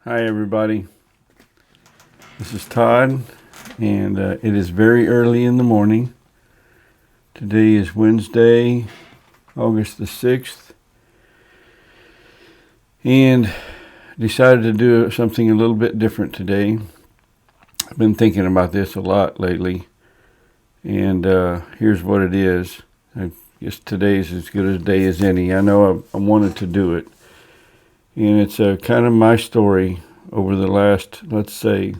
Hi everybody, this is Todd, and it is very early in the morning. Today is Wednesday, August the 6th, and decided to do something a little bit different today. I've been thinking about this a lot lately, and here's what it is. I guess today's as good a day as any. I know I wanted to do it, and it's kind of my story over the last, let's say,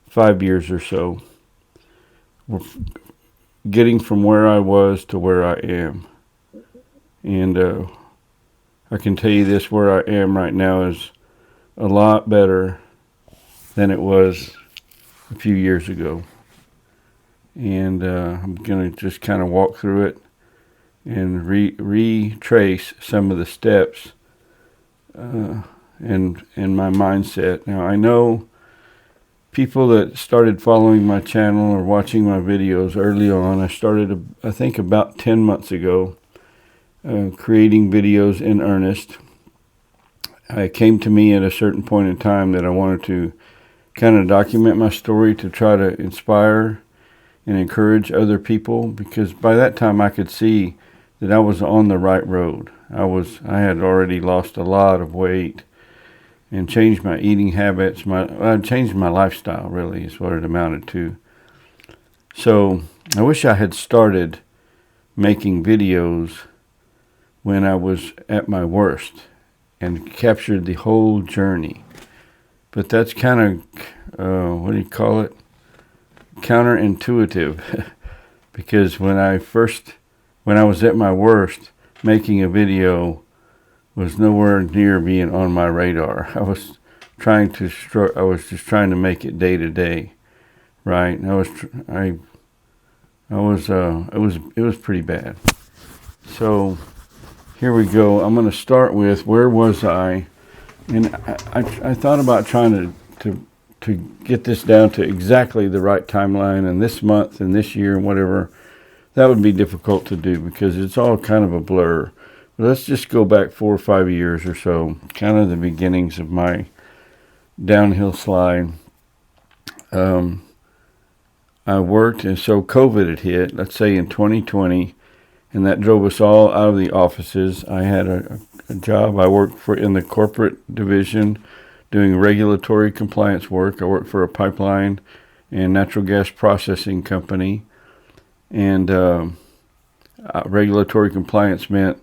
5 years or so. We're getting from where I was to where I am. And I can tell you this, where I am right now is a lot better than it was a few years ago. And I'm going to just kind of walk through it and retrace some of the steps in my mindset. Now, I know people that started following my channel or watching my videos early on. I started, I think, about 10 months ago, creating videos in earnest. It came to me at a certain point in time that I wanted to kind of document my story to try to inspire and encourage other people, because by that time I could see that I was on the right road. I had already lost a lot of weight and changed my eating habits. I changed my lifestyle, really, is what it amounted to. So I wish I had started making videos when I was at my worst and captured the whole journey. But that's kind of, what do you call it? Counterintuitive. Because when I was at my worst, making a video was nowhere near being on my radar. I was just trying to make it day to day, right? It was pretty bad. So here we go. I'm going to start with, where was I? And I thought about trying to get this down to exactly the right timeline, and this month and this year and whatever. That would be difficult to do because it's all kind of a blur. But let's just go back 4 or 5 years or so, kind of the beginnings of my downhill slide. I worked, and so COVID had hit, let's say in 2020, and that drove us all out of the offices. I had a job. I worked in the corporate division doing regulatory compliance work. I worked for a pipeline and natural gas processing company. And regulatory compliance meant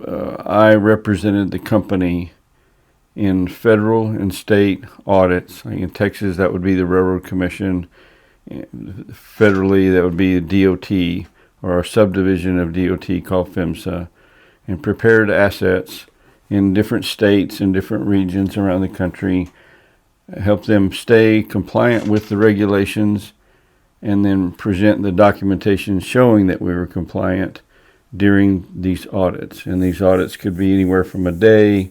I represented the company in federal and state audits. Like in Texas, that would be the Railroad Commission. Federally, that would be the DOT, or a subdivision of DOT called PHMSA, and prepared assets in different states and different regions around the country, help them stay compliant with the regulations, and then present the documentation showing that we were compliant during these audits. And these audits could be anywhere from a day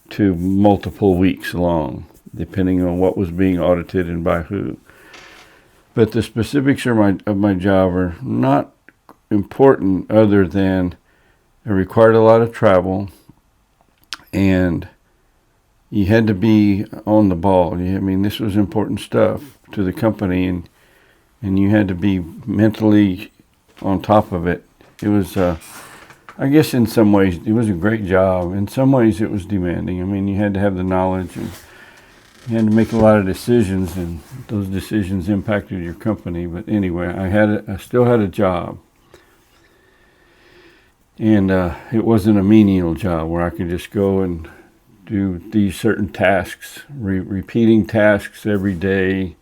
to multiple weeks long, depending on what was being audited and by who. But the specifics of my job are not important, other than it required a lot of travel, and you had to be on the ball. I mean, this was important stuff to the company, and you had to be mentally on top of it. It was, I guess in some ways, it was a great job. In some ways, it was demanding. I mean, you had to have the knowledge, and you had to make a lot of decisions, and those decisions impacted your company. But anyway, I still had a job. And it wasn't a menial job where I could just go and do these certain tasks, repeating tasks every day,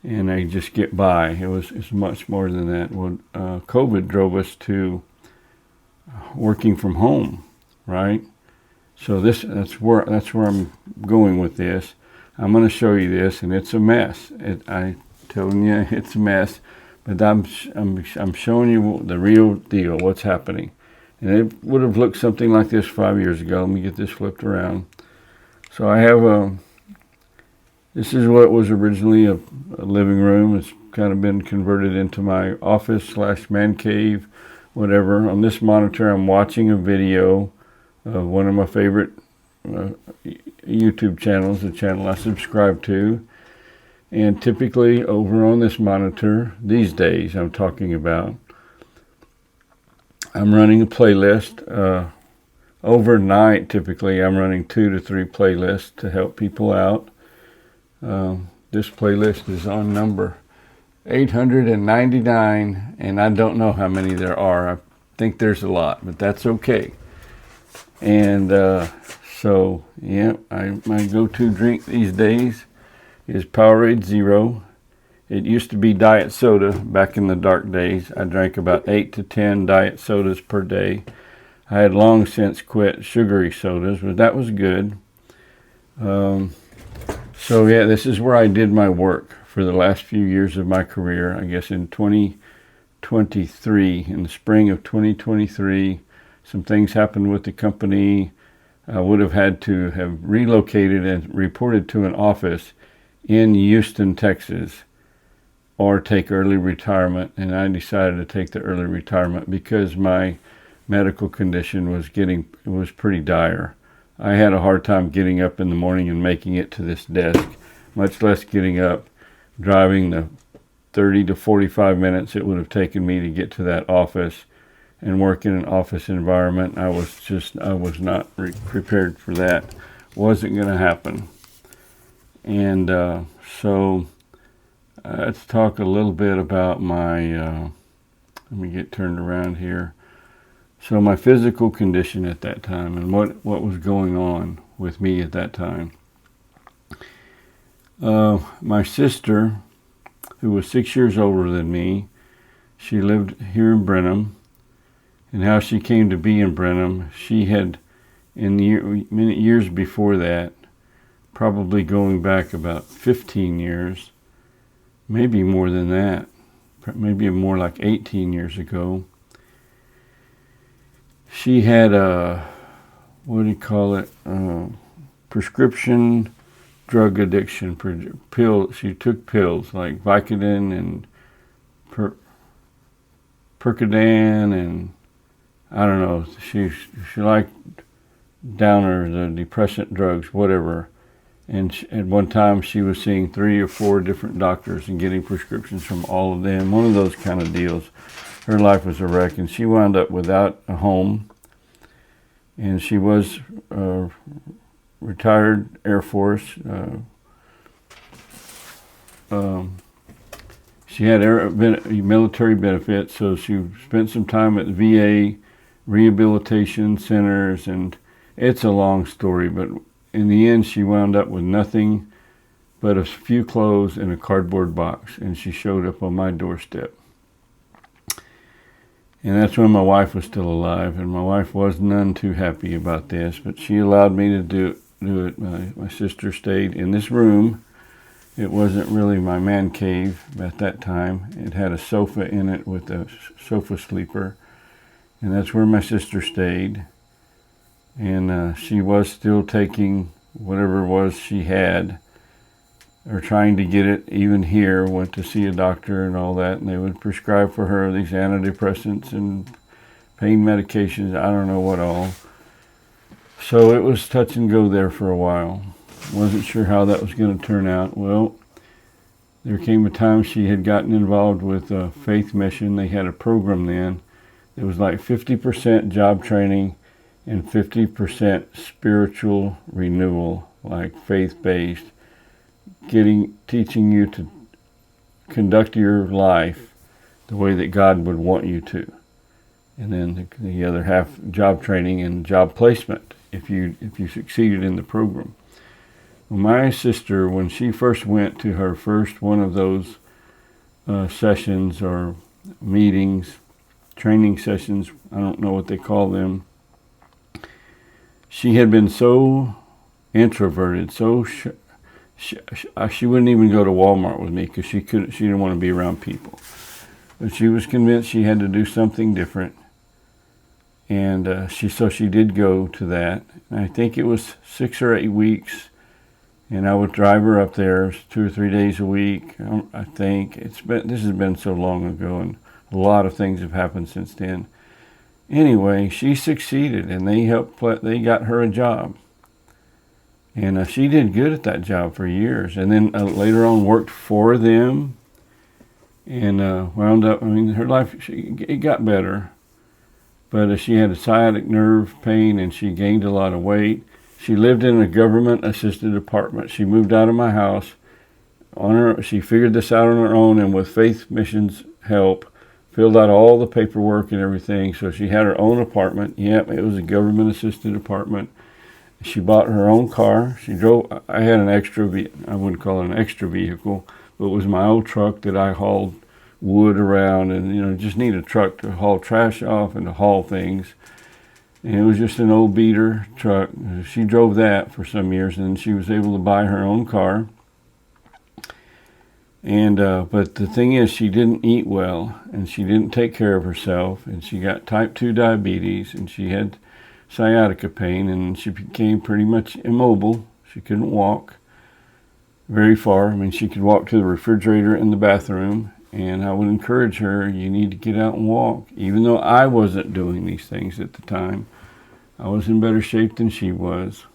and I just get by. It's much more than that. When COVID drove us to working from home, right? So that's where I'm going with this. I'm going to show you this, and it's a mess. I telling you, it's a mess, but I'm showing you the real deal, what's happening. And it would have looked something like this 5 years ago. Let me get this flipped around. So I have this is what was originally a living room. It's kind of been converted into my office / man cave, whatever. On this monitor, I'm watching a video of one of my favorite YouTube channels, the channel I subscribe to. And typically over on this monitor, these days I'm talking about, I'm running a playlist. Overnight, typically, I'm running 2 to 3 playlists to help people out. This playlist is on number 899, and I don't know how many there are. I think there's a lot, but that's okay. And so, yeah, my go-to drink these days is Powerade Zero. It used to be diet soda back in the dark days. I drank about 8 to 10 diet sodas per day. I had long since quit sugary sodas, but that was good. So yeah, this is where I did my work for the last few years of my career. I guess in 2023, in the spring of 2023, some things happened with the company. I would have had to have relocated and reported to an office in Houston, Texas, or take early retirement. And I decided to take the early retirement because my medical condition was pretty dire. I had a hard time getting up in the morning and making it to this desk, much less getting up, driving the 30 to 45 minutes it would have taken me to get to that office and work in an office environment. I was not prepared for that. Wasn't going to happen. And so let's talk a little bit about my, let me get turned around here. So my physical condition at that time and what was going on with me at that time. My sister, who was 6 years older than me, she lived here in Brenham. And how she came to be in Brenham, she had, many years before that, probably going back about 15 years, maybe more than that, maybe more like 18 years ago, she had a, prescription drug addiction. She took pills like Vicodin and Percodan, and I don't know. She liked downers, the depressant drugs, whatever. And at one time she was seeing 3 or 4 different doctors and getting prescriptions from all of them. One of those kind of deals. Her life was a wreck, and she wound up without a home. And she was retired Air Force. She had military benefits, so she spent some time at the VA rehabilitation centers, and it's a long story, but in the end she wound up with nothing but a few clothes in a cardboard box, and she showed up on my doorstep. And that's when my wife was still alive, and my wife was none too happy about this, but she allowed me to do it. My sister stayed in this room. It wasn't really my man cave at that time. It had a sofa in it with a sofa sleeper, and that's where my sister stayed. And she was still taking whatever it was she had, or trying to get it. Even here, went to see a doctor and all that, and they would prescribe for her these antidepressants and pain medications, I don't know what all. So it was touch and go there for a while. Wasn't sure how that was going to turn out. Well, there came a time she had gotten involved with a faith mission. They had a program then. It was like 50% job training and 50% spiritual renewal, like faith-based, teaching you to conduct your life the way that God would want you to. And then the other half, job training and job placement, if you succeeded in the program. Well, my sister, when she first went to her first one of those sessions or meetings, training sessions, I don't know what they call them, she had been so introverted, so she wouldn't even go to Walmart with me because she didn't want to be around people. But she was convinced she had to do something different, and she did go to that. And I think it was 6 or 8 weeks, and I would drive her up there 2 or 3 days a week. I think this has been so long ago, and a lot of things have happened since then. Anyway, she succeeded, and they got her a job. And she did good at that job for years. And then later on worked for them and wound up, her life, it got better. But she had a sciatic nerve pain and she gained a lot of weight. She lived in a government-assisted apartment. She moved out of my house. She figured this out on her own, and with Faith Mission's help, filled out all the paperwork and everything. So she had her own apartment. Yep, it was a government-assisted apartment. She bought her own car. She drove. I had an extra. I wouldn't call it an extra vehicle, but it was my old truck that I hauled wood around, and just need a truck to haul trash off and to haul things. And it was just an old beater truck. She drove that for some years, and then she was able to buy her own car. And but the thing is, she didn't eat well, and she didn't take care of herself, and she got type 2 diabetes, and she had sciatica pain, and she became pretty much immobile. She couldn't walk very far. I mean, she could walk to the refrigerator in the bathroom, and I would encourage her, you need to get out and walk. Even though I wasn't doing these things at the time, I was in better shape than she was.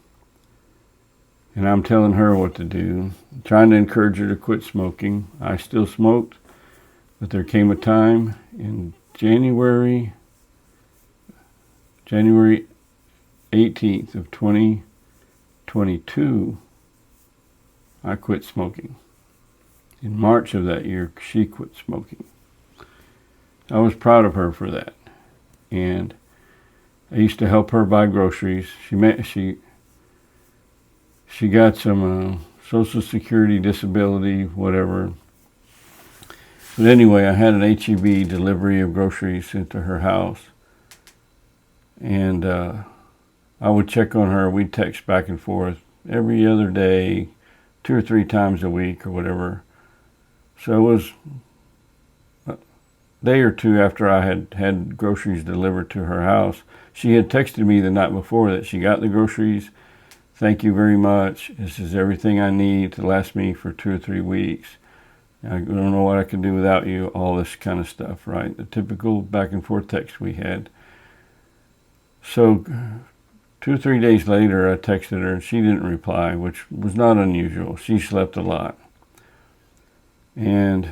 And I'm telling her what to do, trying to encourage her to quit smoking. I still smoked, but there came a time in January 18th of 2022, I quit smoking. In March of that year, she quit smoking. I was proud of her for that. And I used to help her buy groceries. She got some Social Security, disability, whatever. But anyway, I had an HEB delivery of groceries sent to her house. And I would check on her. We'd text back and forth every other day, 2 or 3 times a week or whatever. So it was a day or two after I had had groceries delivered to her house. She had texted me the night before that she got the groceries. Thank you very much. This is everything I need to last me for 2 or 3 weeks. I don't know what I could do without you, all this kind of stuff, right? The typical back and forth text we had. So 2 or 3 days later, I texted her and she didn't reply, which was not unusual. She slept a lot. And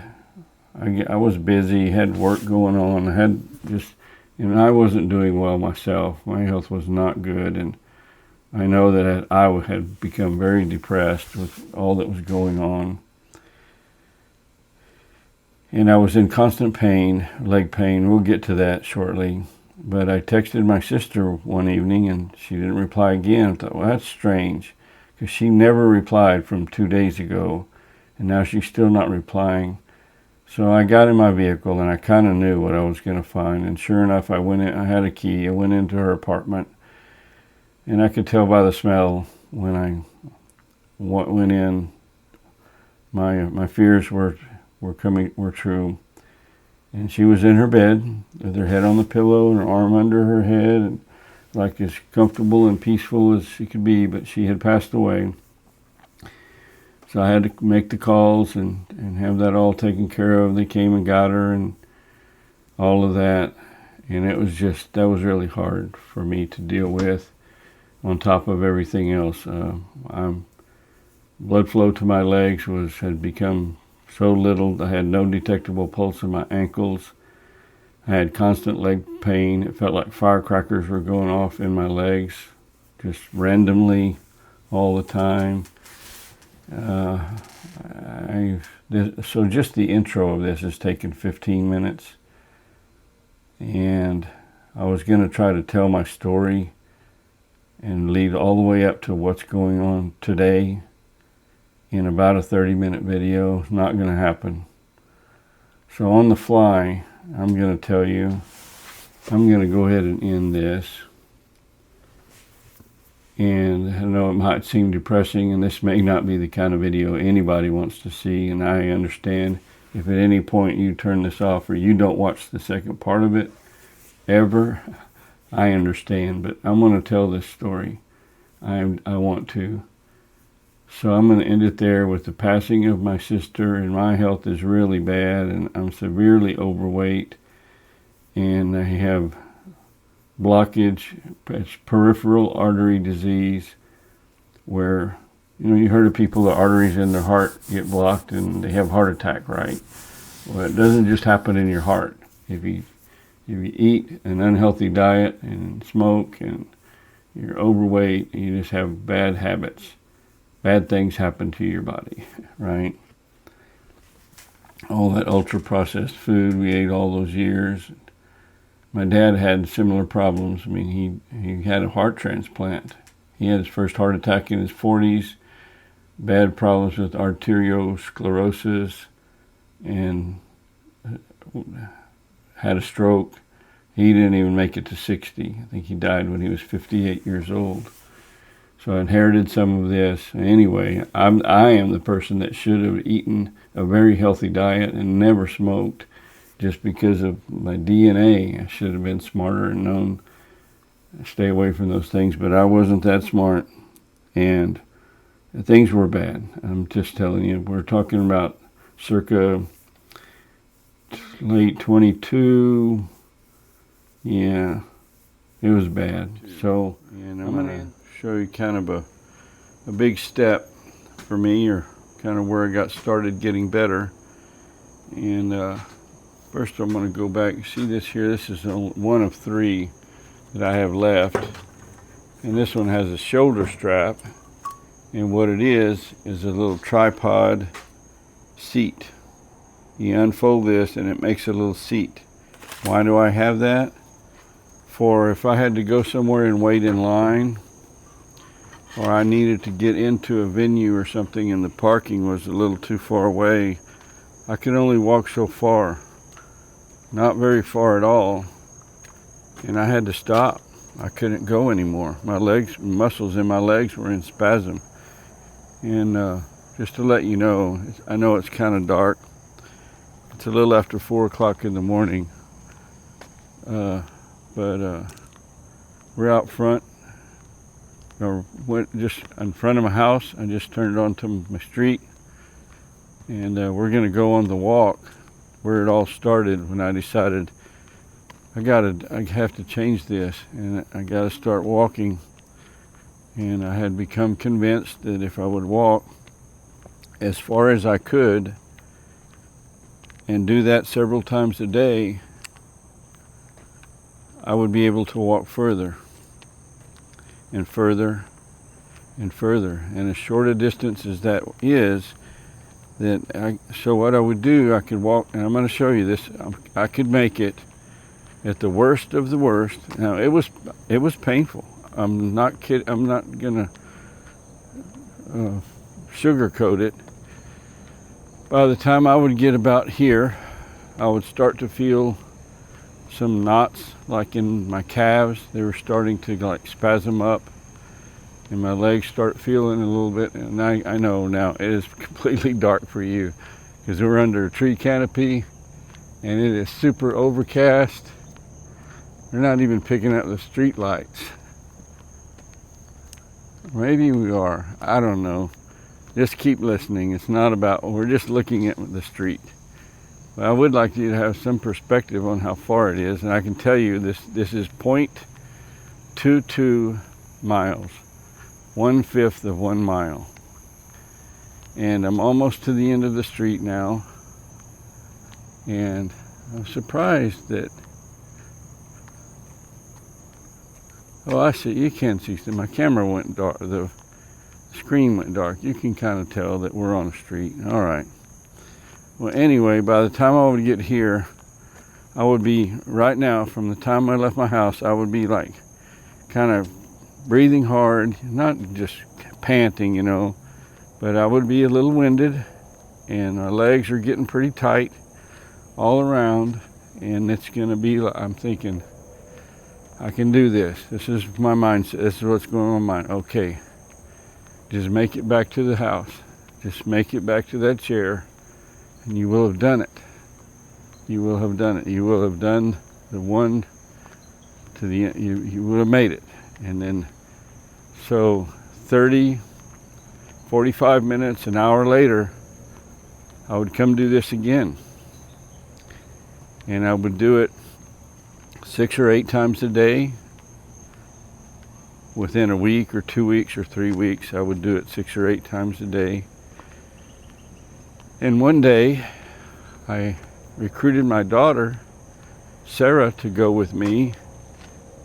I was busy, had work going on. I had just, I wasn't doing well myself. My health was not good. And I know that I had become very depressed with all that was going on. And I was in constant pain, leg pain. We'll get to that shortly. But I texted my sister one evening, and she didn't reply again. I thought, well, that's strange, because she never replied from 2 days ago, and now she's still not replying. So I got in my vehicle, and I kind of knew what I was going to find. And sure enough, I went in. I had a key. I went into her apartment, and I could tell by the smell when I went in. My fears were true. And she was in her bed with her head on the pillow and her arm under her head, and like as comfortable and peaceful as she could be, but she had passed away. So I had to make the calls and have that all taken care of. They came and got her and all of that. And that was really hard for me to deal with on top of everything else. Blood flow to my legs had become so little. I had no detectable pulse in my ankles. I had constant leg pain. It felt like firecrackers were going off in my legs, just randomly, all the time. So just the intro of this has taken 15 minutes. And I was going to try to tell my story and lead all the way up to what's going on today in about a 30-minute video. Not going to happen. So on the fly, I'm going to tell you, I'm going to go ahead and end this. And I know it might seem depressing, and this may not be the kind of video anybody wants to see, and I understand if at any point you turn this off or you don't watch the second part of it ever, I understand, but I'm going to tell this story. I want to. So I'm going to end it there with the passing of my sister, and my health is really bad, and I'm severely overweight, and I have blockage, it's peripheral artery disease, where, you heard of people, the arteries in their heart get blocked and they have heart attack, right? Well, it doesn't just happen in your heart. If you eat an unhealthy diet and smoke and you're overweight, and you just have bad habits, bad things happen to your body, right? All that ultra-processed food we ate all those years. My dad had similar problems. I mean, he had a heart transplant. He had his first heart attack in his 40s, bad problems with arteriosclerosis, and had a stroke. He didn't even make it to 60. I think he died when he was 58 years old. So I inherited some of this. Anyway, I am the person that should have eaten a very healthy diet and never smoked, just because of my DNA. I should have been smarter and known to stay away from those things, but I wasn't that smart, and things were bad. I'm just telling you, we're talking about circa late 22. Yeah, it was bad. So, and I'm going to show you kind of a big step for me, or kind of where I got started getting better. And first I'm going to go back. See this here? This is one of 3 that I have left. And this one has a shoulder strap. And what it is a little tripod seat. You unfold this and it makes a little seat. Why do I have that? For if I had to go somewhere and wait in line, or I needed to get into a venue or something and the parking was a little too far away, I could only walk so far. Not very far at all. And I had to stop. I couldn't go anymore. My muscles in my legs were in spasm. And just to let you know, I know it's kind of dark. It's a little after 4 o'clock in the morning. But we're out front. Went just in front of my house. I just turned onto my street. And we're going to go on the walk where it all started, when I decided I have to change this, and I got to start walking. And I had become convinced that if I would walk as far as I could and do that several times a day, I would be able to walk further and further and further. And as short a distance as that is, so what I would do, I could walk, and I'm going to show you this. I could make it at the worst of the worst. Now it was painful. I'm not kidding. I'm not going to sugarcoat it. By the time I would get about here, I would start to feel some knots, like in my calves. They were starting to like spasm up, and my legs start feeling a little bit. And I know now it is completely dark for you, because we're under a tree canopy and it is super overcast. They're not even picking up the street lights. Maybe we are. I don't know. Just keep listening. It's not about, we're just looking at the street. But I would like you to have some perspective on how far it is. And I can tell you this is 0.22 miles. 1/5 of 1 mile. And I'm almost to the end of the street now. And I'm surprised that, oh, I see, you can see, my camera went dark, the screen went dark. You can kind of tell that we're on a street. All right. Well, anyway, by the time I would get here, I would be, right now, from the time I left my house, I would be like kind of breathing hard, not just panting, but I would be a little winded, and my legs are getting pretty tight all around, and it's going to be, I'm thinking, I can do this. This is my mindset. This is what's going on in my mind. Okay, just make it back to the house. Just make it back to that chair, and you will have done it. You will have done it. You will have done the one to the end. You will have made it. And then, so 30, 45 minutes, an hour later, I would come do this again. And I would do it 6 or 8 times a day. within a week or 2 weeks or 3 weeks, I would do it 6 or 8 times a day. And one day, I recruited my daughter, Sarah, to go with me,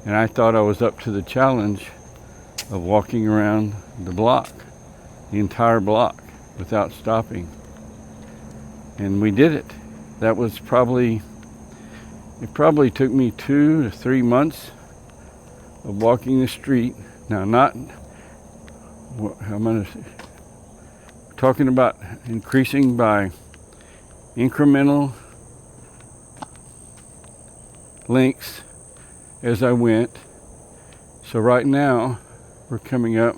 and I thought I was up to the challenge of walking around the block, the entire block, without stopping. And we did it. That was it probably took me 2 to 3 months of walking the street. Now, talking about increasing by incremental lengths as I went. So right now, we're coming up.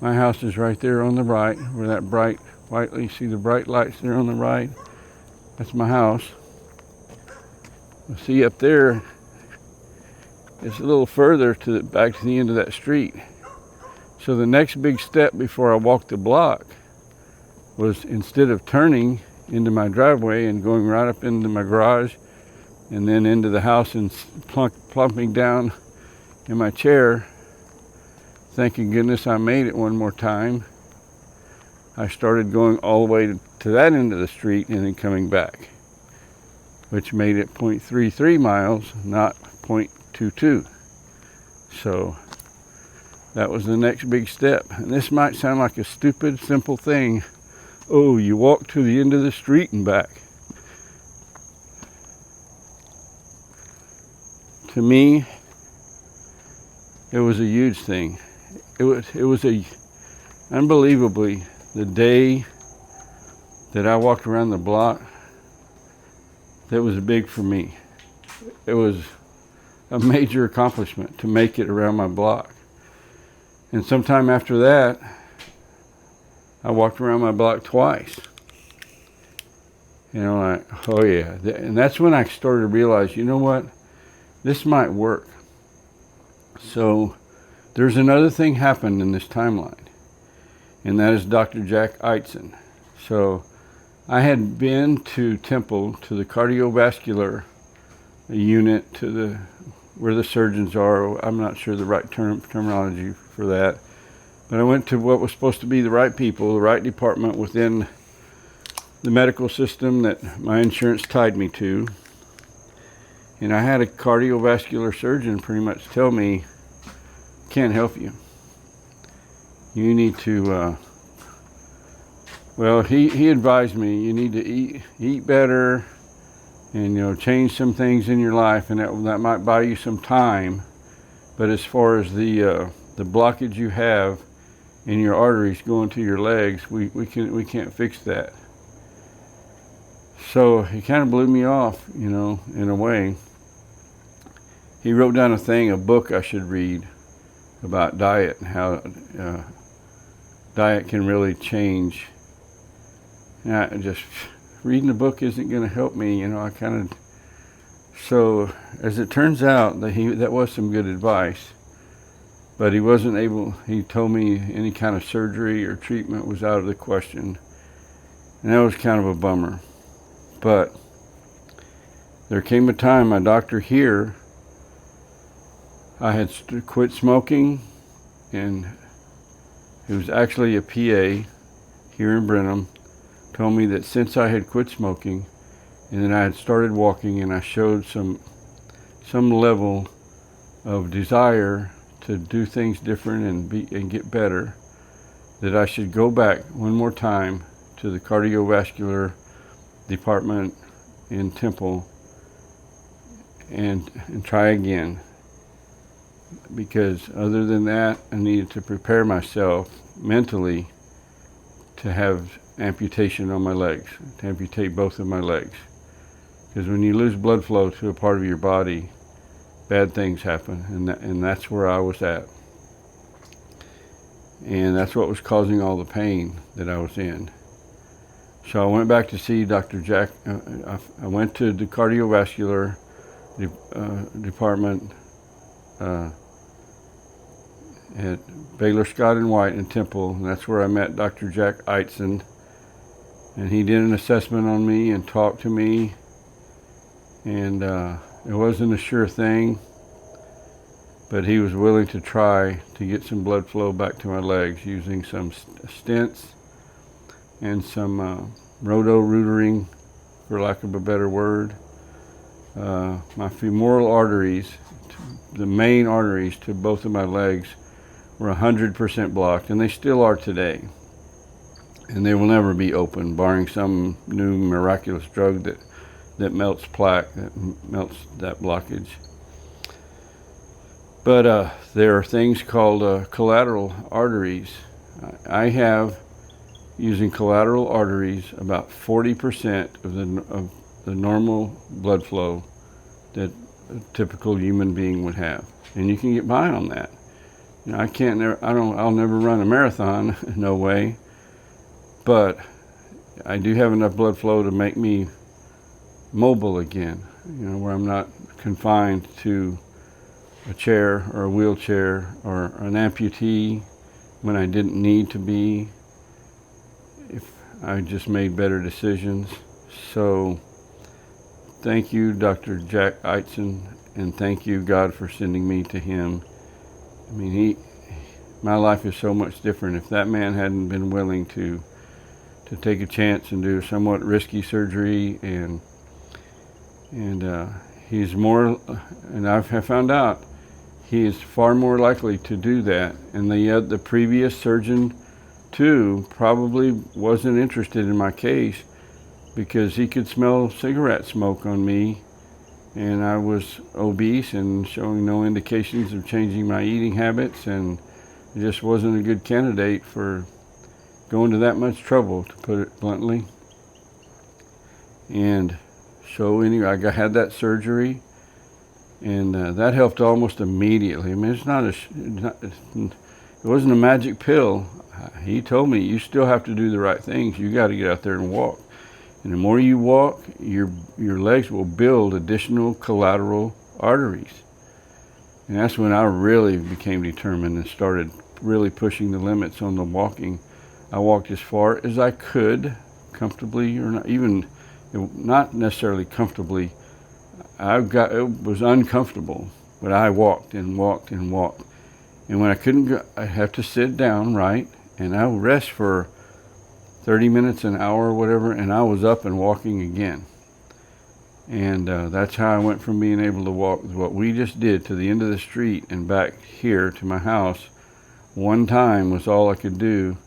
My house is right there on the right, where that bright white, you see the bright lights there on the right? That's my house. See up there, it's a little further back to the end of that street. So the next big step before I walked the block was, instead of turning into my driveway and going right up into my garage and then into the house and plumping down in my chair, thanking goodness I made it one more time, I started going all the way to that end of the street and then coming back, which made it 0.33 miles, not 0.22. So that was the next big step. And this might sound like a stupid, simple thing. Oh, you walk to the end of the street and back. To me, it was a huge thing. It was unbelievably, the day that I walked around the block, that was big for me. It was a major accomplishment to make it around my block. And sometime after that, I walked around my block twice. Like, oh yeah. And that's when I started to realize, you know what? This might work. So there's another thing happened in this timeline, and that is Dr. Jack Eitzen. So I had been to Temple, to the cardiovascular unit, where the surgeons are. I'm not sure the right terminology for that. But I went to what was supposed to be the right people, the right department within the medical system that my insurance tied me to. And I had a cardiovascular surgeon pretty much tell me, can't help you. You need to, he advised me, you need to eat better and, change some things in your life, and that might buy you some time. But as far as the blockage you have in your arteries going to your legs, we can't fix that. So he kind of blew me off, in a way. He wrote down a book I should read about diet and how diet can really change. And reading the book isn't going to help me, So as it turns out, that was some good advice. But he wasn't able, he told me any kind of surgery or treatment was out of the question. And that was kind of a bummer. But there came a time, my doctor here, I had quit smoking, and it was actually a PA here in Brenham, told me that since I had quit smoking, and then I had started walking, and I showed some level of desire to do things different and get better, that I should go back one more time to the cardiovascular department in Temple and try again. Because other than that, I needed to prepare myself mentally to have amputation on my legs, to amputate both of my legs. Because when you lose blood flow to a part of your body, bad things happen, and that's where I was at. And that's what was causing all the pain that I was in. So I went back to see Dr. Jack. I went to the cardiovascular department at Baylor Scott and White in Temple, and that's where I met Dr. Jack Eitzen. And he did an assessment on me and talked to me, and it wasn't a sure thing. but he was willing to try to get some blood flow back to my legs using some stents and some roto-rootering, for lack of a better word. My femoral arteries, the main arteries to both of my legs, were 100% blocked, and they still are today. And they will never be open, barring some new miraculous drug that melts plaque, that melts that blockage. But there are things called collateral arteries. I have, using collateral arteries, about 40% of the normal blood flow that a typical human being would have, and you can get by on that. You know, I'll never run a marathon, no way, but I do have enough blood flow to make me mobile again, you know, where I'm not confined to a chair or a wheelchair or an amputee when I didn't need to be, if I just made better decisions. So thank you, Dr. Jack Eitzen, and thank you, God, for sending me to him. I mean, my life is so much different. If that man hadn't been willing to take a chance and do somewhat risky surgery, and he's more, and I've found out he is far more likely to do that. And the previous surgeon too probably wasn't interested in my case, because he could smell cigarette smoke on me, and I was obese and showing no indications of changing my eating habits, and it just wasn't a good candidate for going to that much trouble, to put it bluntly. And so anyway, I had that surgery, and that helped almost immediately. I mean, it wasn't a magic pill. He told me, you still have to do the right things. You got to get out there and walk. And the more you walk, your legs will build additional collateral arteries. And that's when I really became determined and started really pushing the limits on the walking. I walked as far as I could, comfortably, or not even, not necessarily comfortably. It was uncomfortable, but I walked and walked and walked. And when I couldn't go, I'd have to sit down, right? And I would rest for 30 minutes, an hour, or whatever, and I was up and walking again. And that's how I went from being able to walk what we just did to the end of the street and back here to my house. One time was all I could do.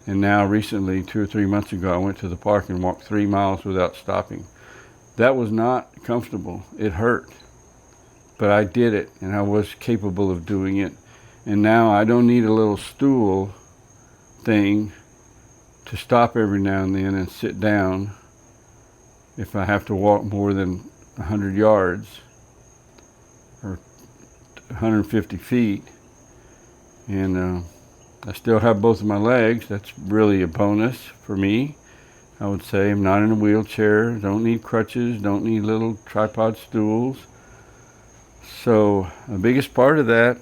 And now recently, 2 or 3 months ago, I went to the park and walked 3 miles without stopping. That was not comfortable. It hurt. But I did it, and I was capable of doing it. And now I don't need a little stool thing to stop every now and then and sit down if I have to walk more than 100 yards or 150 feet. And I still have both of my legs. That's really a bonus for me. I would say I'm not in a wheelchair, don't need crutches, don't need little tripod stools. So the biggest part of that,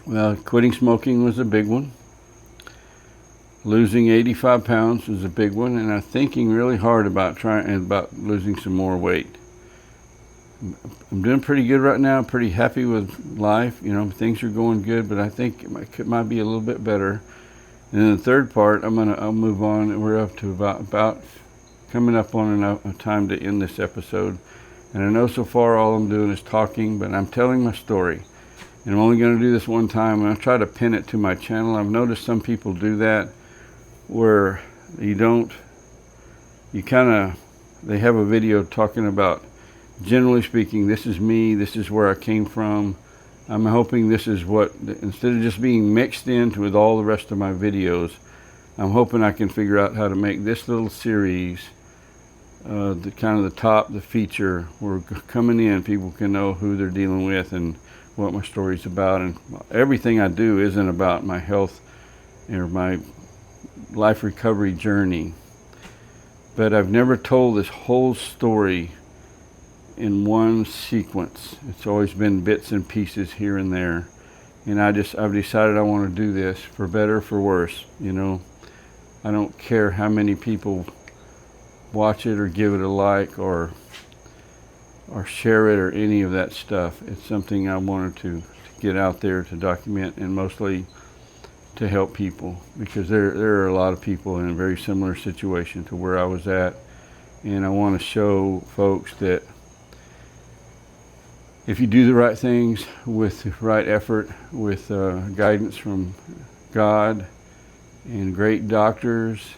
well, quitting smoking was a big one. Losing 85 pounds was a big one, and I'm thinking really hard about losing some more weight. I'm doing pretty good right now. I'm pretty happy with life. You know, things are going good, but I think it might be a little bit better. And then the third part, I'll move on. We're up to about coming up on enough time to end this episode. And I know so far all I'm doing is talking, but I'm telling my story. And I'm only going to do this one time, and I'll try to pin it to my channel. I've noticed some people do that, where they have a video talking about, generally speaking, this is me, this is where I came from. I'm hoping this is what, instead of just being mixed in with all the rest of my videos, I'm hoping I can figure out how to make this little series the feature, where coming in, people can know who they're dealing with and what my story's about. And everything I do isn't about my health or my life recovery journey, but I've never told this whole story in one sequence. It's always been bits and pieces here and there, and I've decided I want to do this, for better or for worse. You know, I don't care how many people watch it or give it a like or share it or any of that stuff. It's something I wanted to get out there to document and mostly to help people, because there are a lot of people in a very similar situation to where I was at. And I want to show folks that if you do the right things with the right effort, with guidance from God and great doctors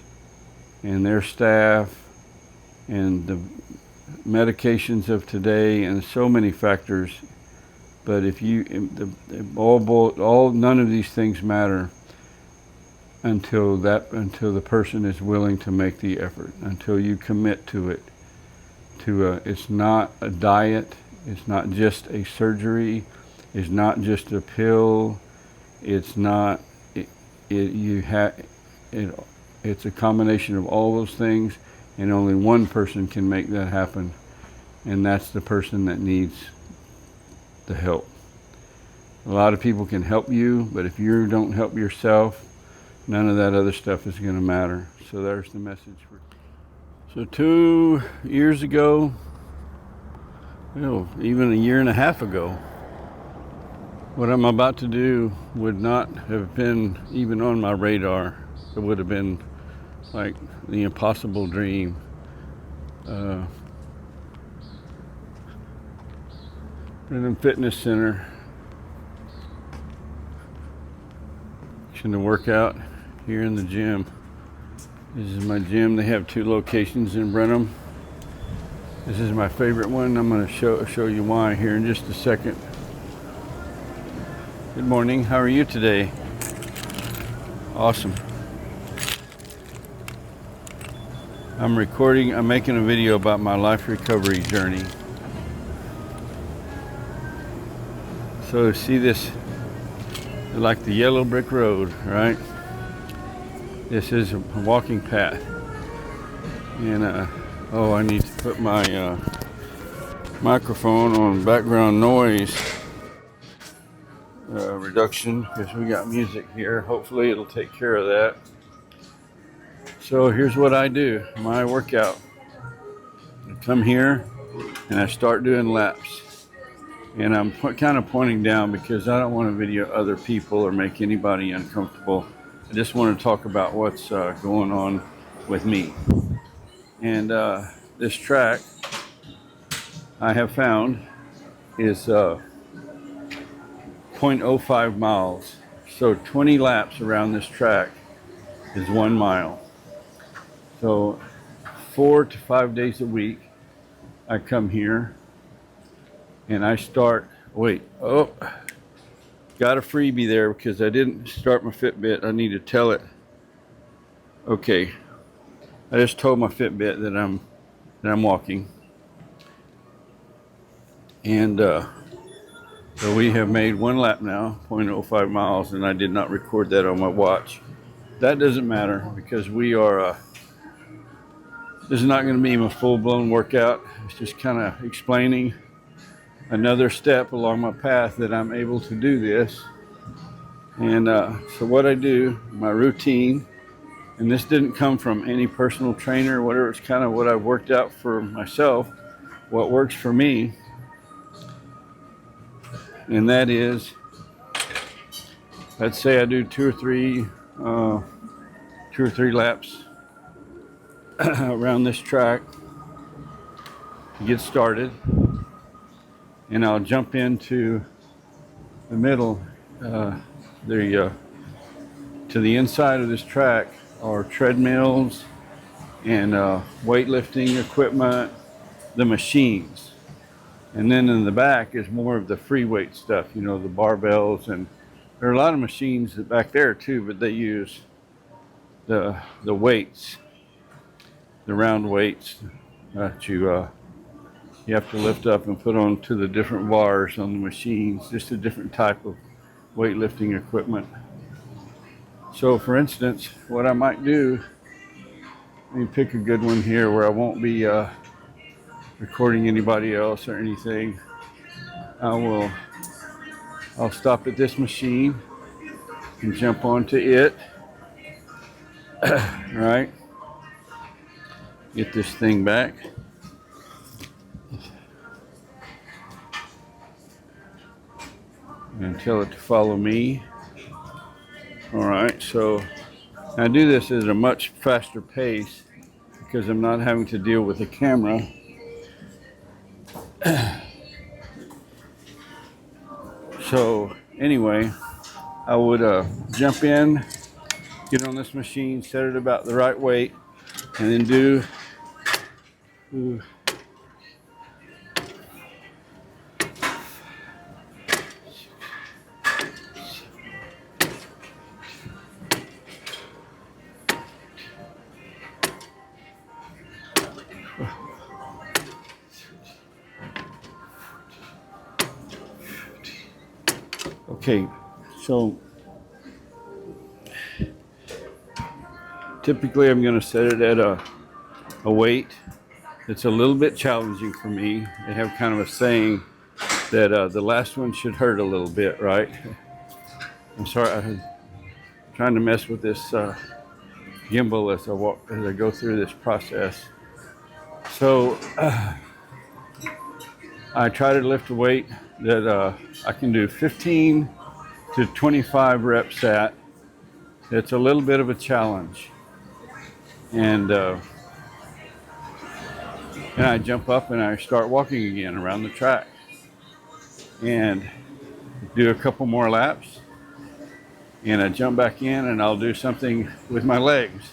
and their staff and the medications of today and so many factors, but if you none of these things matter until the person is willing to make the effort, until you commit to it. It's not a diet, it's not just a surgery, it's not just a pill, it's not it's a combination of all those things, and only one person can make that happen, and that's the person that needs the help. A lot of people can help you, but if you don't help yourself, none of that other stuff is going to matter. So there's the message. So 2 years ago, even a year and a half ago, what I'm about to do would not have been even on my radar. It would have been like the impossible dream. In a fitness center, to work out here in the gym. This is my gym. They have 2 locations in Brenham. This is my favorite one. I'm going to show you why here in just a second. Good morning. How are you today? Awesome. I'm making a video about my life recovery journey. So see this, like the yellow brick road, right? This is a walking path. And I need to put my microphone on background noise reduction, because we got music here. Hopefully it'll take care of that. So here's what I do, my workout. I come here and I start doing laps. And I'm kind of pointing down because I don't want to video other people or make anybody uncomfortable. I just want to talk about what's going on with me. And this track I have found is 0.05 miles. So 20 laps around this track is 1 mile. So 4 to 5 days a week, I come here and I start, got a freebie there because I didn't start my Fitbit. I need to tell it. Okay, I just told my Fitbit that I'm walking. And so we have made 1 lap now, 0.05 miles, and I did not record that on my watch. That doesn't matter because this is not going to be a full-blown workout. It's just kind of explaining another step along my path that I'm able to do this. And so what I do, my routine, and this didn't come from any personal trainer or whatever, it's kind of what I've worked out for myself, what works for me. And that is, let's say I do 2 or 3 laps around this track to get started. And I'll jump into the middle. To the inside of this track are treadmills and weightlifting equipment, the machines. And then in the back is more of the free weight stuff, the barbells, and there are a lot of machines back there too, but they use the weights, the round weights that you have to lift up and put onto the different bars on the machines, just a different type of weightlifting equipment. So for instance, what I might do, let me pick a good one here where I won't be recording anybody else or anything. I'll stop at this machine and jump onto it. Right? Get this thing back. and tell it to follow me. All right, so I do this at a much faster pace because I'm not having to deal with the camera. So anyway, I would jump in, get on this machine, set it about the right weight, and then do okay, so typically I'm going to set it at a weight that's a little bit challenging for me. They have kind of a saying that the last one should hurt a little bit, right? I'm sorry, I'm trying to mess with this gimbal as I go through this process. So I try to lift a weight that I can do 15 to 25 reps at. It's a little bit of a challenge. And I jump up and I start walking again around the track and do a couple more laps. And I jump back in and I'll do something with my legs,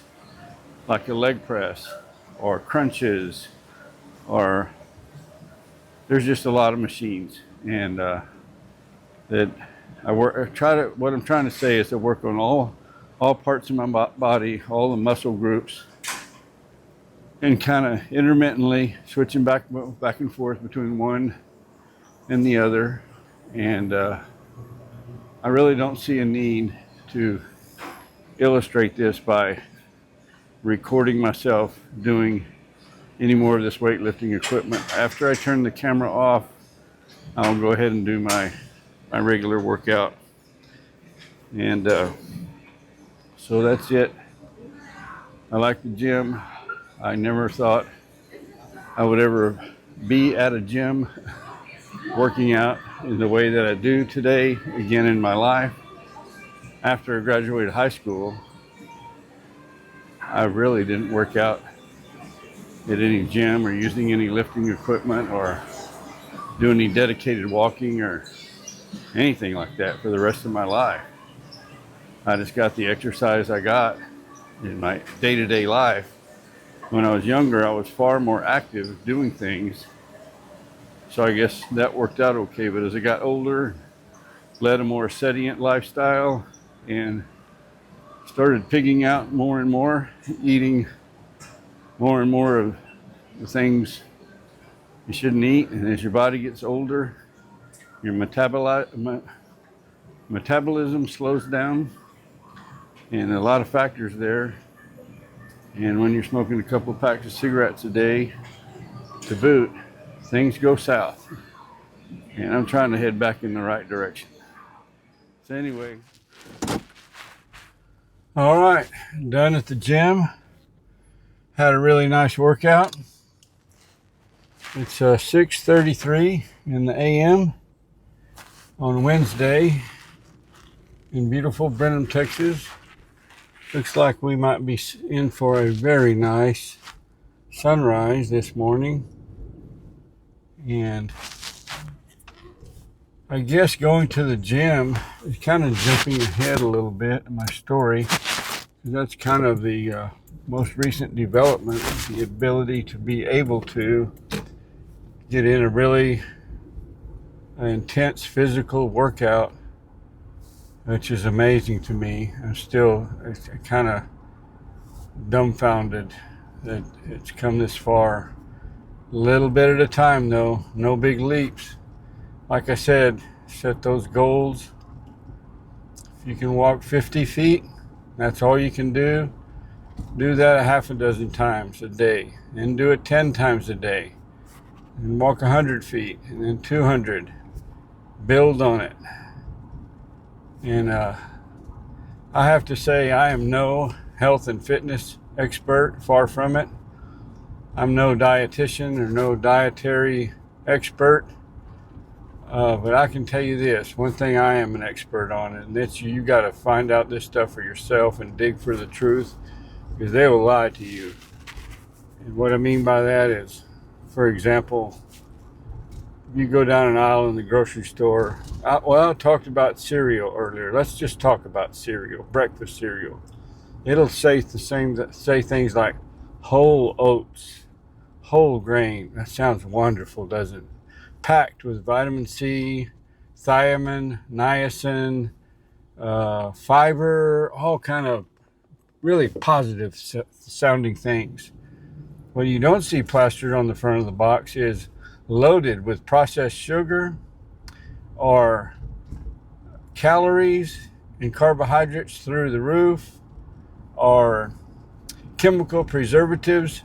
like a leg press or crunches, or there's just a lot of machines. And that what I'm trying to say is to work on all parts of my body, all the muscle groups, and kind of intermittently switching back and forth between one and the other. And I really don't see a need to illustrate this by recording myself doing any more of this weightlifting equipment. After I turn the camera off, I'll go ahead and do my regular workout. And so that's it. I like the gym. I never thought I would ever be at a gym working out in the way that I do today, again in my life. After I graduated high school, I really didn't work out at any gym or using any lifting equipment or do any dedicated walking or anything like that for the rest of my life. I just got the exercise I got in my day-to-day life. When I was younger, I was far more active doing things. So I guess that worked out okay. But as I got older, led a more sedentary lifestyle and started pigging out more and more, eating more and more of the things you shouldn't eat. And as your body gets older, your metabolism slows down, and a lot of factors there. And when you're smoking a couple of packs of cigarettes a day to boot, things go south. And I'm trying to head back in the right direction. So anyway, all right, done at the gym. Had a really nice workout. It's 6:33 in the a.m. on Wednesday in beautiful Brenham, Texas. Looks like we might be in for a very nice sunrise this morning. And I guess going to the gym is kind of jumping ahead a little bit in my story. That's kind of the most recent development, the ability to be able to get in a really intense physical workout, which is amazing to me. I'm still kind of dumbfounded that it's come this far. A little bit at a time though, no big leaps. Like I said, set those goals. If you can walk 50 feet, that's all you can do. Do that a half a dozen times a day, and do it 10 times a day. And walk 100 feet, and then 200. Build on it. And I have to say, I am no health and fitness expert, far from it. I'm no dietitian or no dietary expert. But I can tell you this, one thing I am an expert on, and that's you got to find out this stuff for yourself and dig for the truth, because they will lie to you. And what I mean by that is, for example, you go down an aisle in the grocery store. I talked about cereal earlier. Let's just talk about cereal, breakfast cereal. It'll say things like whole oats, whole grain. That sounds wonderful, doesn't it? Packed with vitamin C, thiamine, niacin, fiber, all kind of really positive sounding things. What you don't see plastered on the front of the box is loaded with processed sugar or calories and carbohydrates through the roof, or chemical preservatives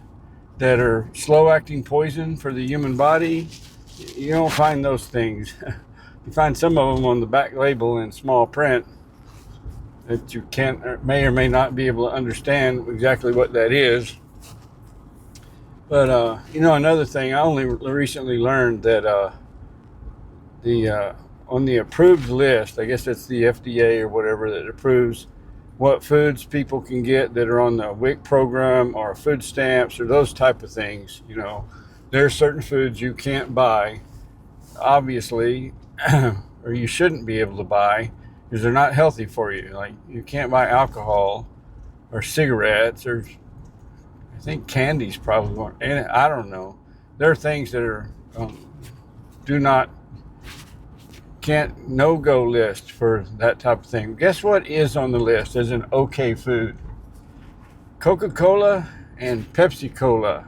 that are slow-acting poison for the human body. You don't find those things. You find some of them on the back label in small print that you can't, or may or may not be able to understand exactly what that is. But another thing, I only recently learned that on the approved list, I guess that's the FDA or whatever that approves what foods people can get that are on the WIC program or food stamps or those type of things. There are certain foods you can't buy, obviously, or you shouldn't be able to buy because they're not healthy for you. Like you can't buy alcohol or cigarettes, or I think candies probably weren't. And I don't know. There are things that are can't no-go list for that type of thing. Guess what is on the list as an okay food? Coca-Cola and Pepsi-Cola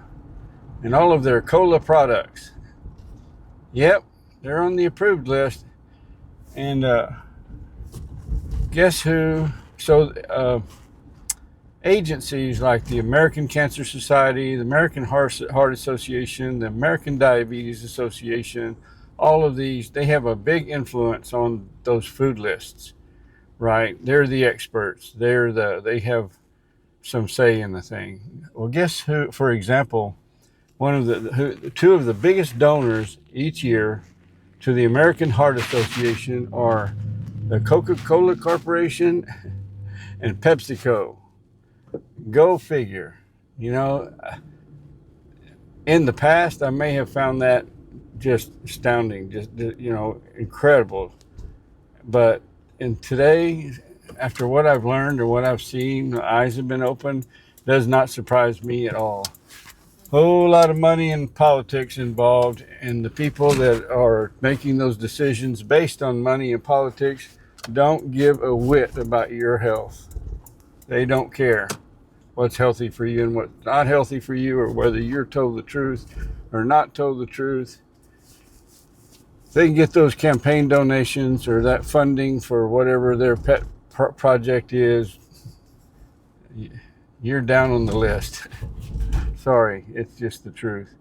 and all of their cola products. Yep, they're on the approved list. And guess who? So agencies like the American Cancer Society, the American Heart Association, the American Diabetes Association, all of these, they have a big influence on those food lists, right? They're the experts. They have some say in the thing. Well, guess who? For example, two of the biggest donors each year to the American Heart Association are the Coca-Cola Corporation and PepsiCo. Go figure. In the past, I may have found that just astounding, just incredible. But in today, after what I've learned or what I've seen, my eyes have been opened, does not surprise me at all. Whole lot of money and politics involved, and the people that are making those decisions based on money and politics don't give a whit about your health. They don't care what's healthy for you and what's not healthy for you, or whether you're told the truth or not told the truth. They can get those campaign donations or that funding for whatever their pet project is. You're down on the list. Sorry, it's just the truth.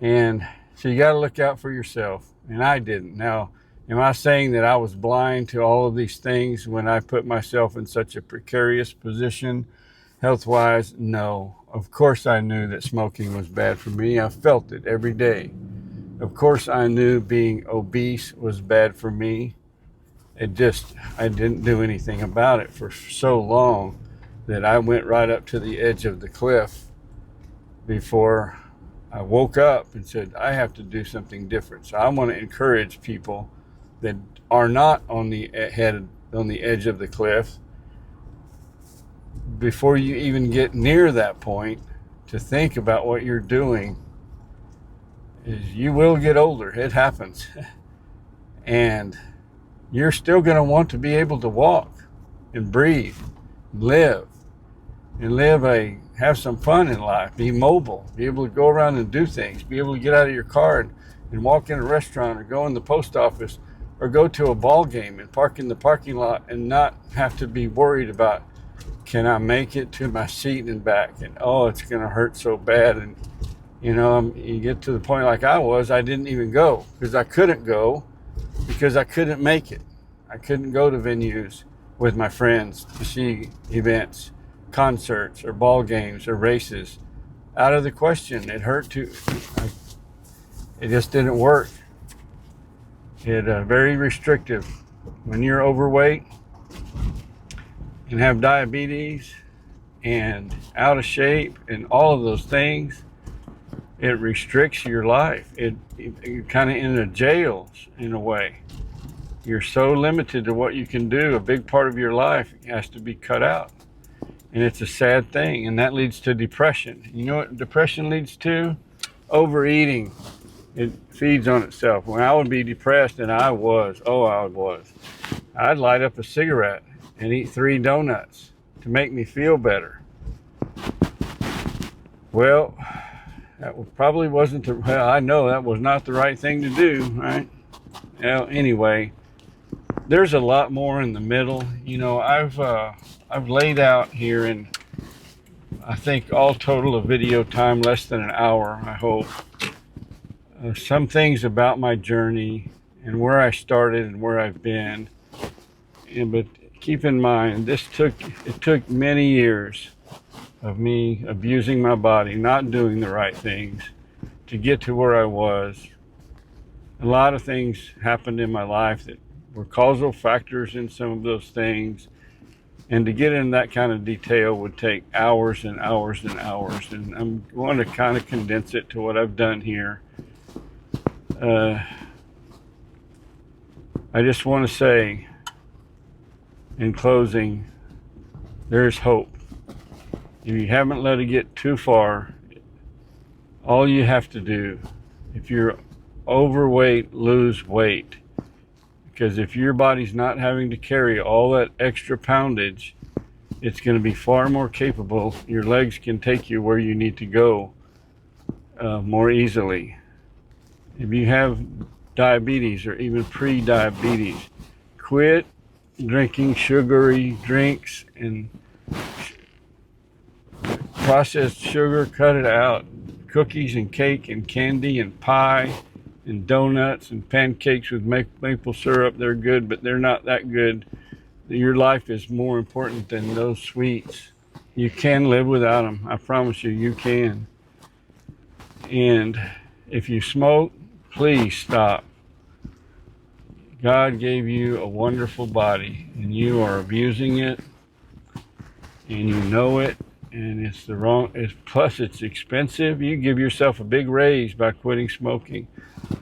And so you got to look out for yourself. And I didn't. Now, am I saying that I was blind to all of these things when I put myself in such a precarious position health-wise? No. Of course I knew that smoking was bad for me. I felt it every day. Of course I knew being obese was bad for me. I didn't do anything about it for so long that I went right up to the edge of the cliff before I woke up and said, I have to do something different. So I want to encourage people that are not on the edge of the cliff, before you even get near that point, to think about what you're doing. Is you will get older. It happens. And you're still going to want to be able to walk and breathe, live, and have some fun in life, be mobile, be able to go around and do things, be able to get out of your car and walk in a restaurant, or go in the post office, or go to a ball game and park in the parking lot and not have to be worried about, can I make it to my seat and back? And it's going to hurt so bad. And you get to the point like I was, I didn't even go because I couldn't go because I couldn't make it. I couldn't go to venues with my friends to see events, concerts, or ball games, or races. Out of the question. It hurt it just didn't work. Very restrictive. When you're overweight and have diabetes and out of shape and all of those things, it restricts your life. You're kind of in a jail in a way. You're so limited to what you can do. A big part of your life has to be cut out. And it's a sad thing. And that leads to depression. You know what depression leads to? Overeating. It feeds on itself. When I would be depressed, and I was, I'd light up a cigarette and eat 3 donuts to make me feel better. Well, probably wasn't I know that was not the right thing to do, right? Well, anyway, there's a lot more in the middle. You know, I've laid out here in, I think, all total of video time, less than an hour, I hope. Some things about my journey and where I started and where I've been. But keep in mind, it took many years of me abusing my body, not doing the right things to get to where I was. A lot of things happened in my life that were causal factors in some of those things. And to get in that kind of detail would take hours and hours and hours. And I'm going to kind of condense it to what I've done here. I just want to say, in closing, there's hope. If you haven't let it get too far, all you have to do, if you're overweight, lose weight. Because if your body's not having to carry all that extra poundage, it's going to be far more capable. Your legs can take you where you need to go more easily. If you have diabetes or even pre-diabetes, quit drinking sugary drinks and processed sugar. Cut it out. Cookies and cake and candy and pie and donuts and pancakes with maple syrup, they're good, but they're not that good. Your life is more important than those sweets. You can live without them. I promise you can. And if you smoke, please stop. God gave you a wonderful body, and you are abusing it, and you know it, and it's the wrong. Plus, it's expensive. You give yourself a big raise by quitting smoking.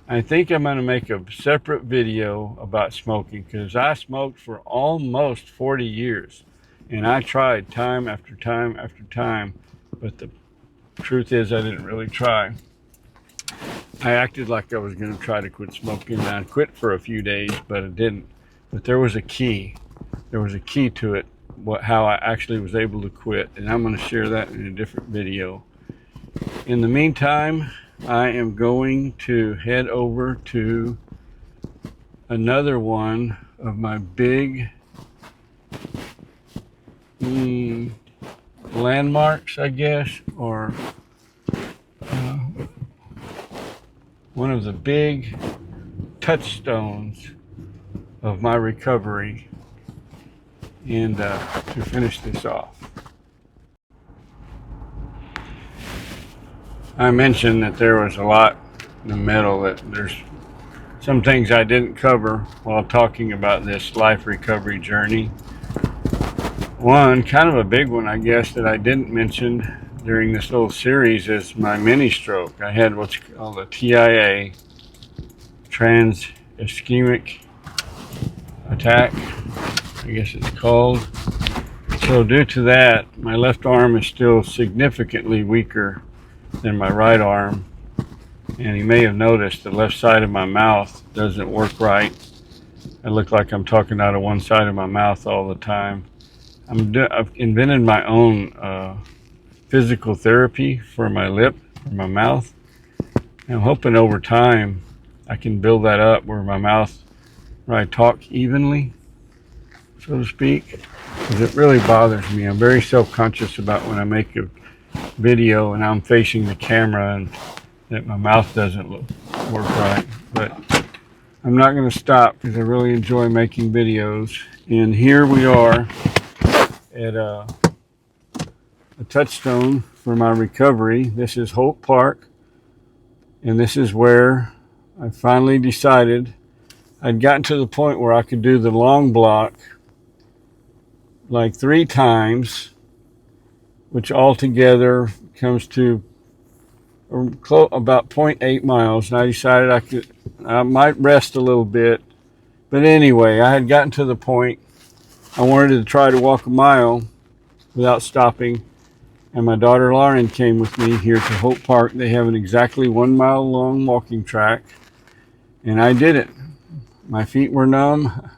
I think I'm going to make a separate video about smoking, because I smoked for almost 40 years, and I tried time after time after time, but the truth is I didn't really try. I acted like I was going to try to quit smoking, and I quit for a few days, but I didn't. But there was a key. There was a key to it, how I actually was able to quit, and I'm going to share that in a different video. In the meantime, I am going to head over to another one of my big landmarks, I guess, or one of the big touchstones of my recovery, and to finish this off. I mentioned that there was a lot in the middle, that there's some things I didn't cover while talking about this life recovery journey. One, kind of a big one, I guess, that I didn't mention during this little series is my mini stroke. I had what's called a TIA, trans ischemic attack, I guess it's called. So due to that, my left arm is still significantly weaker than my right arm, and you may have noticed the left side of my mouth doesn't work right. I look like I'm talking out of one side of my mouth all the time. I've invented my own physical therapy for my lip, for my mouth. And I'm hoping over time I can build that up where my mouth, where I talk evenly, so to speak, because it really bothers me. I'm very self-conscious about when I make a video and I'm facing the camera and that my mouth doesn't work right. But I'm not going to stop, because I really enjoy making videos. And here we are at a touchstone for my recovery. This is Hope Park, and this is where I finally decided I'd gotten to the point where I could do the long block like 3 times, which altogether comes to about 0.8 miles. And I decided I might rest a little bit. But anyway, I had gotten to the point I wanted to try to walk a mile without stopping. And my daughter Lauren came with me here to Hope Park. They have an exactly 1 mile long walking track. And I did it. My feet were numb.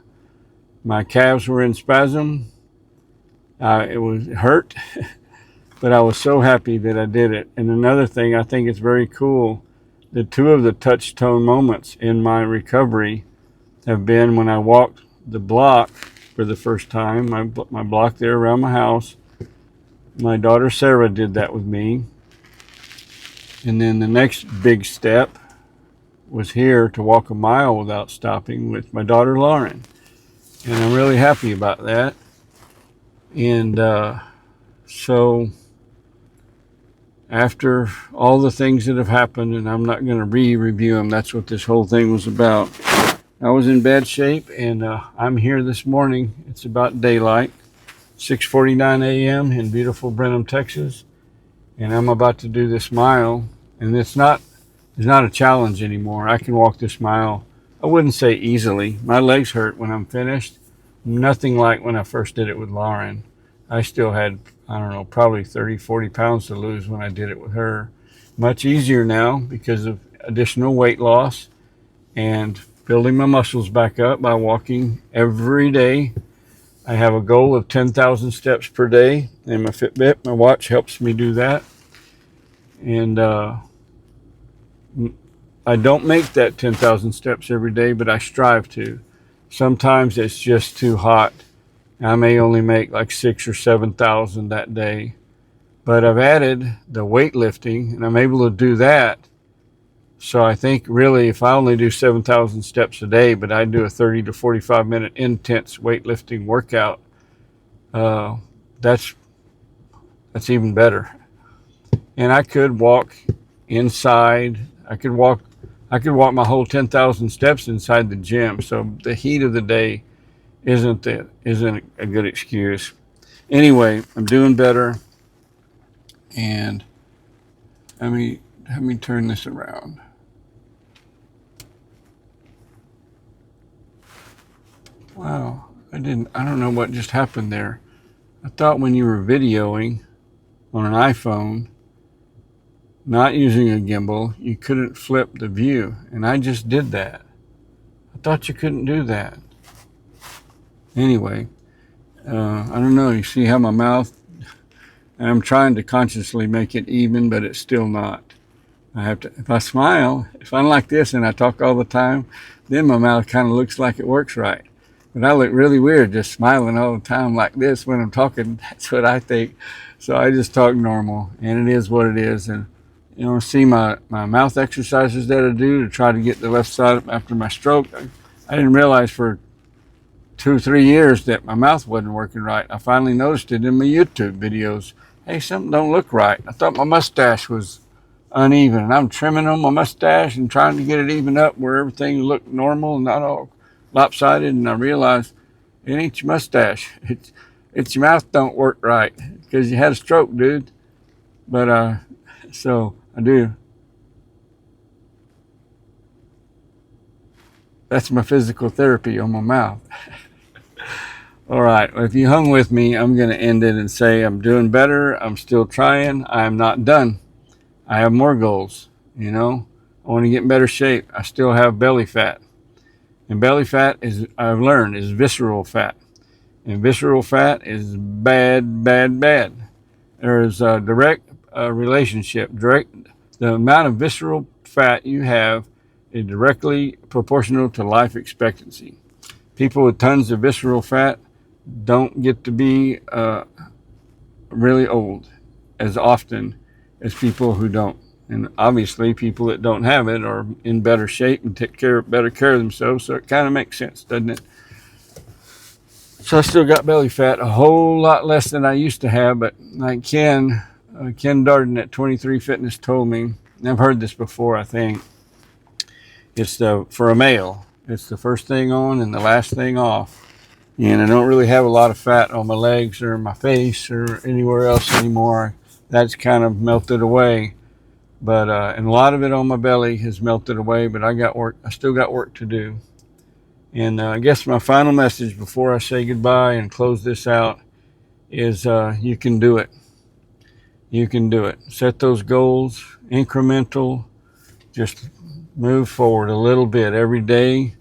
My calves were in spasm. It hurt, but I was so happy that I did it. And another thing, I think it's very cool that 2 of the touchstone moments in my recovery have been when I walked the block for the first time, my block there around my house. My daughter Sarah did that with me. And then the next big step was here to walk a mile without stopping with my daughter Lauren. And I'm really happy about that. And so after all the things that have happened, and I'm not going to review them, that's what this whole thing was about. I was in bad shape, and I'm here this morning. It's about daylight, 6:49 a.m. in beautiful Brenham, Texas, and I'm about to do this mile. And it's not a challenge anymore. I can walk this mile. I wouldn't say easily. My legs hurt when I'm finished. Nothing like when I first did it with Lauren. I still had, I don't know, probably 30, 40 pounds to lose when I did it with her. Much easier now because of additional weight loss and building my muscles back up by walking every day. I have a goal of 10,000 steps per day, and my Fitbit, my watch, helps me do that. And I don't make that 10,000 steps every day, but I strive to. Sometimes it's just too hot. I may only make like 6,000 or 7,000 that day. But I've added the weightlifting, and I'm able to do that. So I think really if I only do 7,000 steps a day, but I do a 30 to 45 minute intense weightlifting workout, that's even better. And I could walk inside. I could walk my whole 10,000 steps inside the gym. So the heat of the day isn't a good excuse. Anyway, I'm doing better. And let me turn this around. Wow, I don't know what just happened there. I thought when you were videoing on an iPhone, not using a gimbal, you couldn't flip the view, and I just did that. I thought you couldn't do that. Anyway, I don't know, you see how my mouth, and I'm trying to consciously make it even, but it's still not. I have to, if I smile, if I'm like this and I talk all the time, then my mouth kind of looks like it works right. But I look really weird just smiling all the time like this when I'm talking. That's what I think. So I just talk normal, and it is what it is. And you know, see my mouth exercises that I do to try to get the left side after my stroke. I didn't realize for 2 or 3 years that my mouth wasn't working right. I finally noticed it in my YouTube videos. Hey, something don't look right. I thought my mustache was uneven, and I'm trimming on my mustache and trying to get it even up where everything looked normal and not all lopsided. And I realized it ain't your mustache. It's your mouth don't work right because you had a stroke, dude. But so I do. That's my physical therapy on my mouth. All right, well, if you hung with me, I'm going to end it and say I'm doing better. I'm still trying. I'm not done. I have more goals, you know. I want to get in better shape. I still have belly fat. And belly fat is, I've learned, is visceral fat. And visceral fat is bad, bad, bad. There is a direct relationship. The amount of visceral fat you have is directly proportional to life expectancy. People with tons of visceral fat don't get to be really old as often as people who don't. And obviously people that don't have it are in better shape and take better care of themselves. So it kind of makes sense, doesn't it? So I still got belly fat, a whole lot less than I used to have. But like Ken Darden at 23 Fitness told me, and I've heard this before, I think, it's for a male, It's the first thing on and the last thing off. And I don't really have a lot of fat on my legs or my face or anywhere else anymore. That's kind of melted away. But and a lot of it on my belly has melted away, but I still got work to do. And I guess my final message before I say goodbye and close this out is you can do it. You can do it. Set those goals, incremental, just move forward a little bit every day.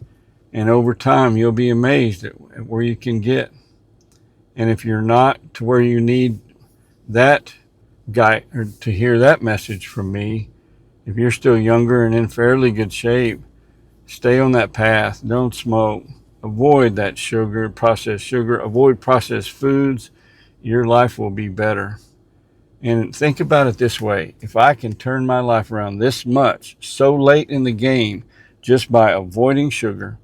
And over time, you'll be amazed at where you can get. And if you're not to where you need that guy or to hear that message from me, if you're still younger and in fairly good shape, stay on that path. Don't smoke. Avoid that sugar, processed sugar. Avoid processed foods. Your life will be better. And think about it this way. If I can turn my life around this much so late in the game just by avoiding sugar,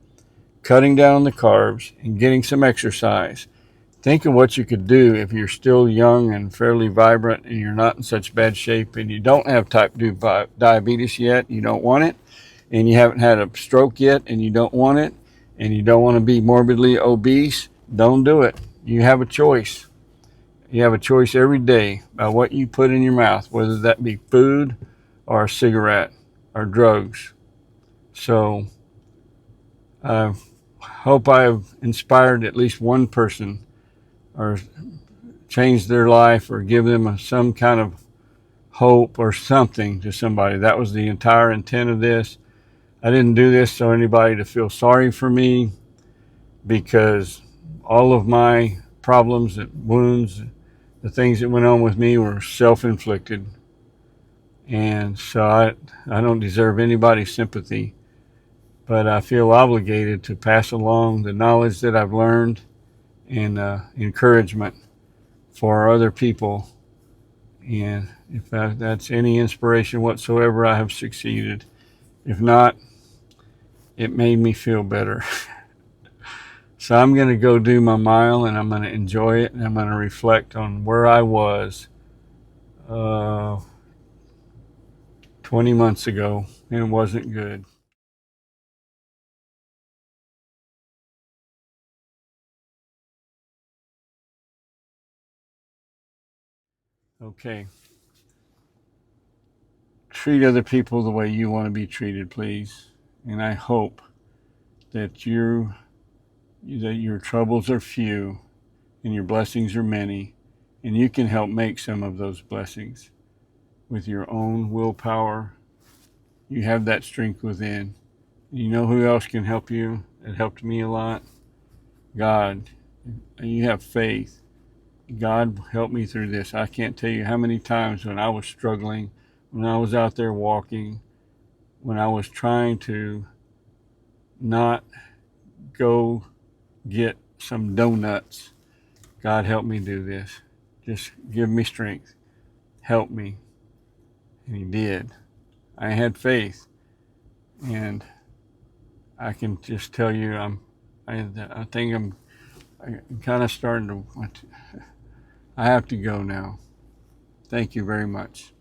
cutting down the carbs, and getting some exercise, think of what you could do if you're still young and fairly vibrant and you're not in such bad shape and you don't have type 2 diabetes yet, you don't want it, and you haven't had a stroke yet and you don't want it, and you don't want to be morbidly obese. Don't do it. You have a choice. You have a choice every day about what you put in your mouth, whether that be food or a cigarette or drugs. So I hope I have inspired at least one person or changed their life or give them some kind of hope or something to somebody. That was the entire intent of this. I didn't do this so anybody to feel sorry for me, because all of my problems and wounds, the things that went on with me, were self-inflicted. And so I don't deserve anybody's sympathy, but I feel obligated to pass along the knowledge that I've learned and encouragement for other people. And if that's any inspiration whatsoever, I have succeeded. If not, it made me feel better. So I'm going to go do my mile, and I'm going to enjoy it, and I'm going to reflect on where I was 20 months ago, and it wasn't good. Okay. Treat other people the way you want to be treated, please. And I hope that your troubles are few and your blessings are many, and you can help make some of those blessings with your own willpower. You have that strength within. You know who else can help you? It helped me a lot. God. And you have faith. God helped me through this. I can't tell you how many times when I was struggling, when I was out there walking, when I was trying to not go get some donuts. God help me do this. Just give me strength. Help me. And he did. I had faith. And I can just tell you, I think I'm kind of starting to, I have to go now. Thank you very much.